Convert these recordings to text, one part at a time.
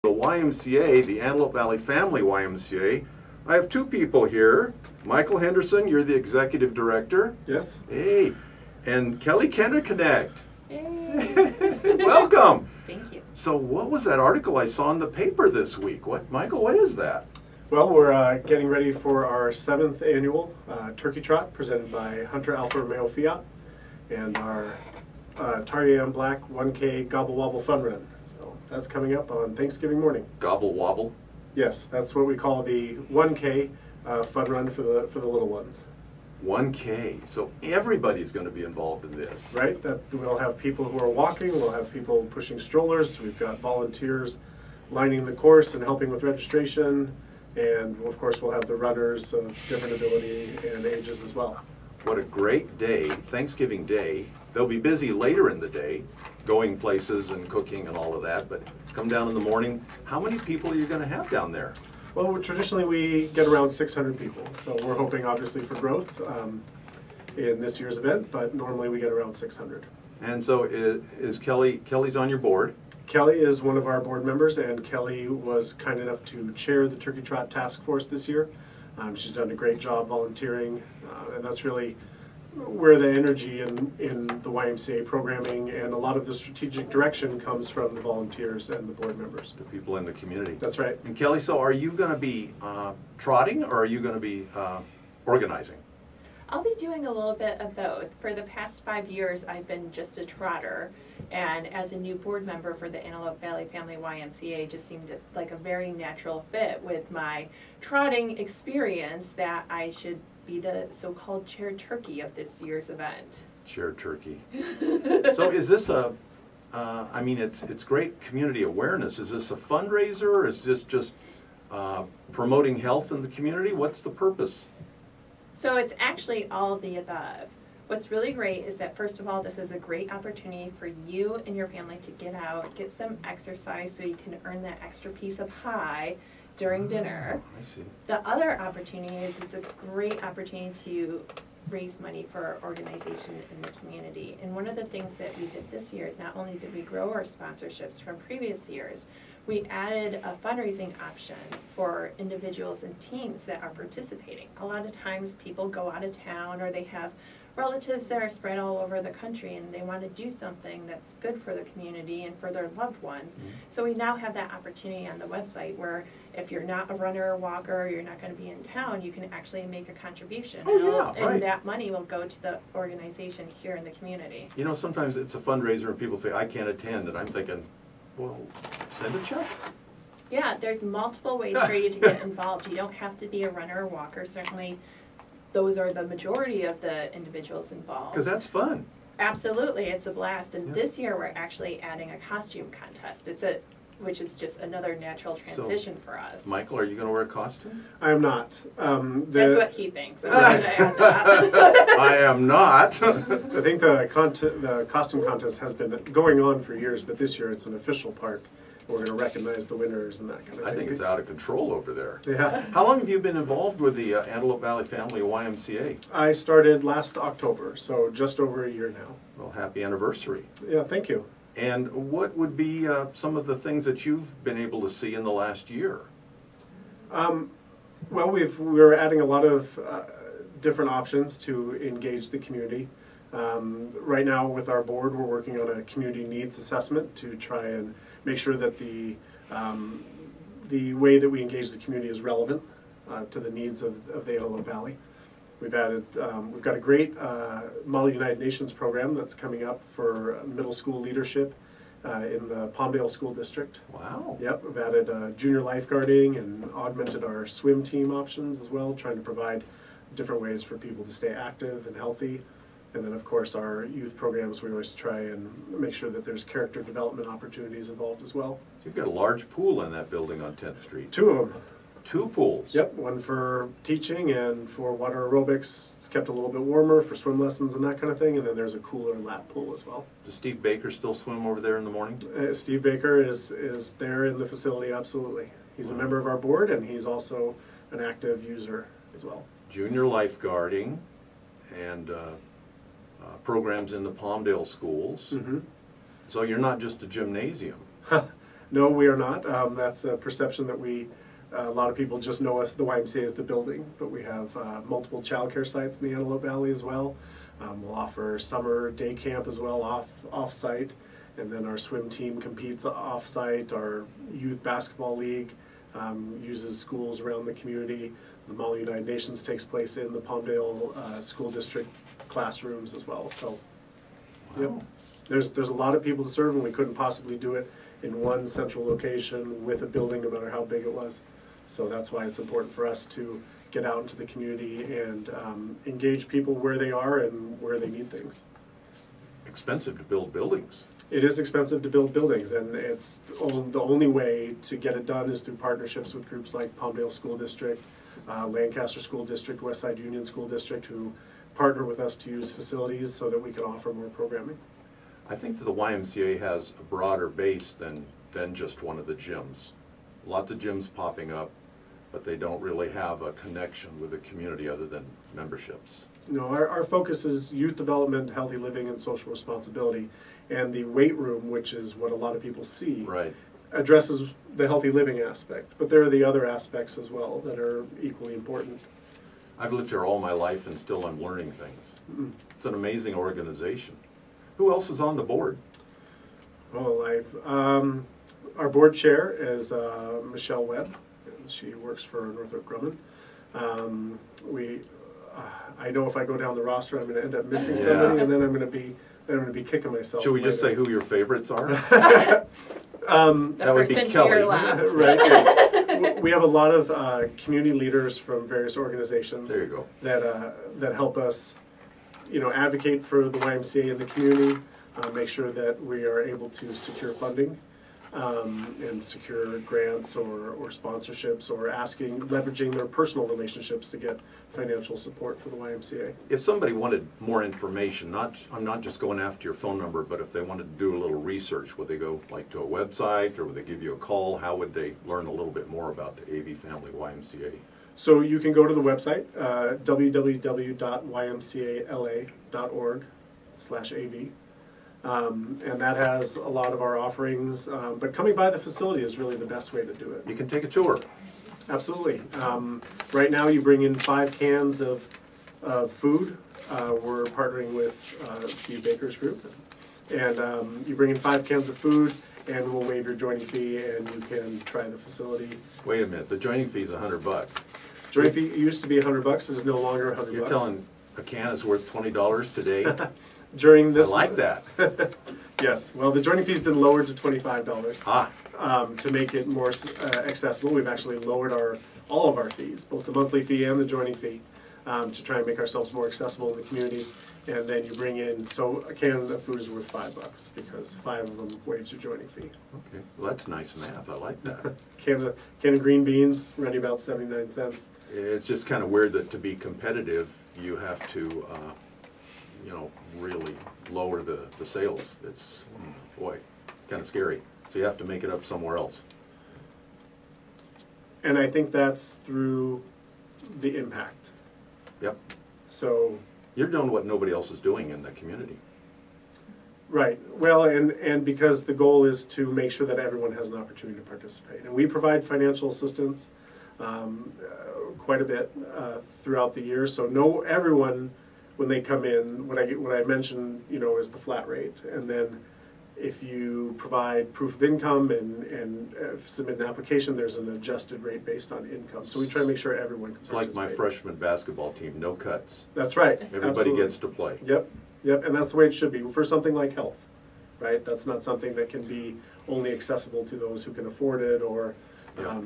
The YMCA, the Antelope Valley Family YMCA. I have two people here. Michael Henderson, you're the executive director. Yes. Hey. And Kelly Kenderconnect. Hey. Welcome. Thank you. So what was that article I saw in the paper this week? Michael, what is that? Well, we're getting ready for our 7th annual turkey trot presented by Hunter Alfa Romeo Fiat and our Tarriam Black 1K Gobble Wobble Fun Run. So that's coming up on Thanksgiving morning. Gobble Wobble? Yes, that's what we call the 1K fun run for the little ones. 1K. So everybody's going to be involved in this. Right, that we'll have people who are walking, we'll have people pushing strollers, we've got volunteers lining the course and helping with registration, and of course we'll have the runners of different ability and ages as well. What a great day, Thanksgiving Day. They'll be busy later in the day, going places and cooking and all of that, but come down in the morning. How many people are you going to have down there? Well, traditionally we get around 600 people, so we're hoping obviously for growth in this year's event, but normally we get around 600. And so is Kelly's on your board? Kelly is one of our board members, and Kelly was kind enough to chair the Turkey Trot Task Force this year. She's done a great job volunteering, and that's really where the energy in the YMCA programming and a lot of the strategic direction comes from the volunteers and the board members. The people in the community. That's right. And Kelly, so are you going to be trotting or are you going to be organizing? I'll be doing a little bit of both. For the past 5 years, I've been just a trotter, and as a new board member for the Antelope Valley Family YMCA, it just seemed like a very natural fit with my trotting experience that I should be the so-called chair turkey of this year's event. Chair turkey. So is this I mean, it's great community awareness. Is this a fundraiser or is this just promoting health in the community? What's the purpose? So it's actually all of the above. What's really great is that, first of all, this is a great opportunity for you and your family to get out, get some exercise so you can earn that extra piece of pie during dinner. I see. The other opportunity is it's a great opportunity to raise money for our organization in the community. And one of the things that we did this year is not only did we grow our sponsorships from previous years, we added a fundraising option for individuals and teams that are participating. A lot of times people go out of town or they have relatives that are spread all over the country and they want to do something that's good for the community and for their loved ones. Mm-hmm. So we now have that opportunity on the website where if you're not a runner or walker, you're not going to be in town, you can actually make a contribution. Oh, yeah, right. And that money will go to the organization here in the community. You know, sometimes it's a fundraiser and people say, I can't attend, and I'm thinking, well, send a check. Yeah, there's multiple ways for you to get involved. You don't have to be a runner or walker. Certainly, those are the majority of the individuals involved. Because that's fun. Absolutely, it's a blast. And this year we're actually adding a costume contest. Which is just another natural transition for us. Michael, are you going to wear a costume? I am not. That's what he thinks. I'm going to add that. I am not. I think the costume contest has been going on for years, but this year it's an official part. We're going to recognize the winners and that kind of thing. I think it's out of control over there. Yeah. How long have you been involved with the Antelope Valley Family YMCA? I started last October, so just over a year now. Well, happy anniversary. Yeah, thank you. And what would be some of the things that you've been able to see in the last year? Well, we're adding a lot of different options to engage the community. Right now with our board, we're working on a community needs assessment to try and make sure that the way that we engage the community is relevant to the needs of the Antelope Valley. We've got a great Model United Nations program that's coming up for middle school leadership in the Palmdale School District. Wow. Yep, we've added junior lifeguarding and augmented our swim team options as well, trying to provide different ways for people to stay active and healthy. And then, of course, our youth programs, we always try and make sure that there's character development opportunities involved as well. You've got a large pool in that building on 10th Street. 2 of them. 2 pools? Yep, one for teaching and for water aerobics. It's kept a little bit warmer for swim lessons and that kind of thing. And then there's a cooler lap pool as well. Does Steve Baker still swim over there in the morning? Steve Baker is there in the facility, absolutely. He's a member of our board and he's also an active user as well. Junior lifeguarding and programs in the Palmdale schools. Mm-hmm. So you're not just a gymnasium. No, we are not. That's a perception that a lot of people just know us, the YMCA, as the building, but we have multiple childcare sites in the Antelope Valley as well. We'll offer summer day camp as well off-site, and then our swim team competes off-site. Our youth basketball league uses schools around the community. The Mall of United Nations takes place in the Palmdale School District classrooms as well. So, yep, there's a lot of people to serve, and we couldn't possibly do it in one central location with a building, no matter how big it was. So that's why it's important for us to get out into the community and engage people where they are and where they need things. Expensive to build buildings. It is expensive to build buildings, and it's the only way to get it done is through partnerships with groups like Palmdale School District, Lancaster School District, Westside Union School District, who partner with us to use facilities so that we can offer more programming. I think that the YMCA has a broader base than just one of the gyms. Lots of gyms popping up, but they don't really have a connection with the community other than memberships. No, our focus is youth development, healthy living, and social responsibility. And the weight room, which is what a lot of people see, Right. addresses the healthy living aspect. But there are the other aspects as well that are equally important. I've lived here all my life and still I'm learning things. Mm. It's an amazing organization. Who else is on the board? Well, our board chair is Michelle Webb, and she works for Northrop Grumman. I know if I go down the roster, I'm going to end up missing somebody, and then I'm going to be kicking myself. Should we just say who your favorites are? The That would be person to Kelly. your left. Right. Yes. We have a lot of community leaders from various organizations There you go. that help us, advocate for the YMCA in the community, make sure that we are able to secure funding and secure grants or sponsorships, or leveraging their personal relationships to get financial support for the YMCA. If somebody wanted more information, I'm not just going after your phone number, but if they wanted to do a little research, would they go to a website or would they give you a call? How would they learn a little bit more about the AV Family YMCA? So you can go to the website, www.ymcala.org/AV. And that has a lot of our offerings, but coming by the facility is really the best way to do it. You can take a tour. Absolutely. Right now you bring in 5 cans of food. We're partnering with Steve Baker's group. And you bring in 5 cans of food, and we'll waive your joining fee, and you can try the facility. Wait a minute, the joining fee is $100. Joining fee used to be $100. It is no longer $100. You're telling a can is worth $20 today? During this, I like that. Yes. Well, the joining fee's been lowered to $25. Ah, To make it more accessible, we've actually lowered all of our fees, both the monthly fee and the joining fee, to try and make ourselves more accessible in the community. And then you bring in, so a can of food is worth $5 because 5 of them waives your joining fee. okay. Well, that's nice math. I like that. Can of green beans running about 79 cents. It's just kind of weird that to be competitive, you have to, really lower the sales. It's, boy, it's kind of scary. So you have to make it up somewhere else. And I think that's through the impact. Yep. So, You're doing what nobody else is doing in the community. right. Well, and because the goal is to make sure that everyone has an opportunity to participate. And we provide financial assistance quite a bit throughout the year. So everyone, when they come in, what I mentioned, is the flat rate. And then if you provide proof of income and submit an application, there's an adjusted rate based on income. So we try to make sure everyone can It's like participate. my freshman basketball team, no cuts. That's right. Everybody Absolutely. gets to play. Yep, and that's the way it should be for something like health, right? That's not something that can be only accessible to those who can afford it, or Yeah.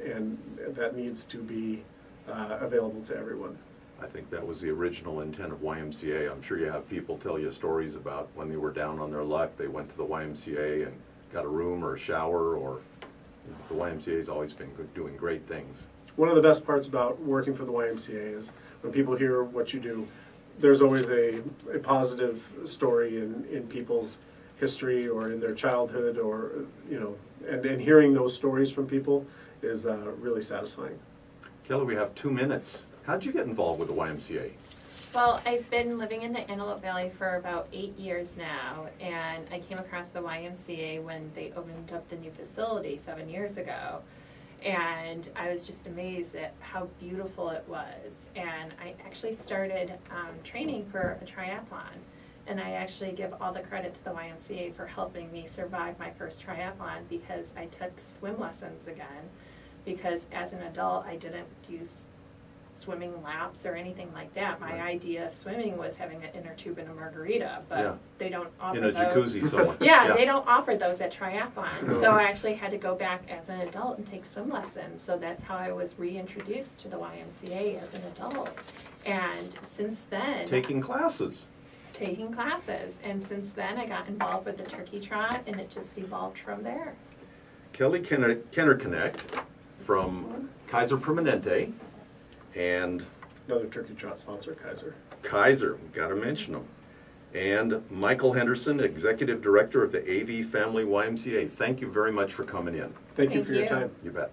and that needs to be available to everyone. I think that was the original intent of YMCA. I'm sure you have people tell you stories about when they were down on their luck, they went to the YMCA and got a room or a shower, or the YMCA has always been doing great things. One of the best parts about working for the YMCA is when people hear what you do, there's always a positive story in people's history or in their childhood, or and hearing those stories from people is really satisfying. Kelly, we have 2 minutes. How'd you get involved with the YMCA? Well, I've been living in the Antelope Valley for about 8 years now, and I came across the YMCA when they opened up the new facility 7 years ago. And I was just amazed at how beautiful it was. And I actually started training for a triathlon. And I actually give all the credit to the YMCA for helping me survive my first triathlon, because I took swim lessons again. Because as an adult, I didn't do swimming laps or anything like that. My idea of swimming was having an inner tube and a margarita, but Yeah. they don't offer In a those. jacuzzi somewhere. Yeah, they don't offer those at triathlons. So I actually had to go back as an adult and take swim lessons. So that's how I was reintroduced to the YMCA as an adult. And since then, Taking classes. taking classes. And since then, I got involved with the turkey trot, and it just evolved from there. Kelly Kenner Connect from Kaiser Permanente and Another turkey trot sponsor, Kaiser. Kaiser, got to mention them. And Michael Henderson, Executive Director of the AV Family YMCA. Thank you very much for coming in. Thank you Thank for your you. time. You bet.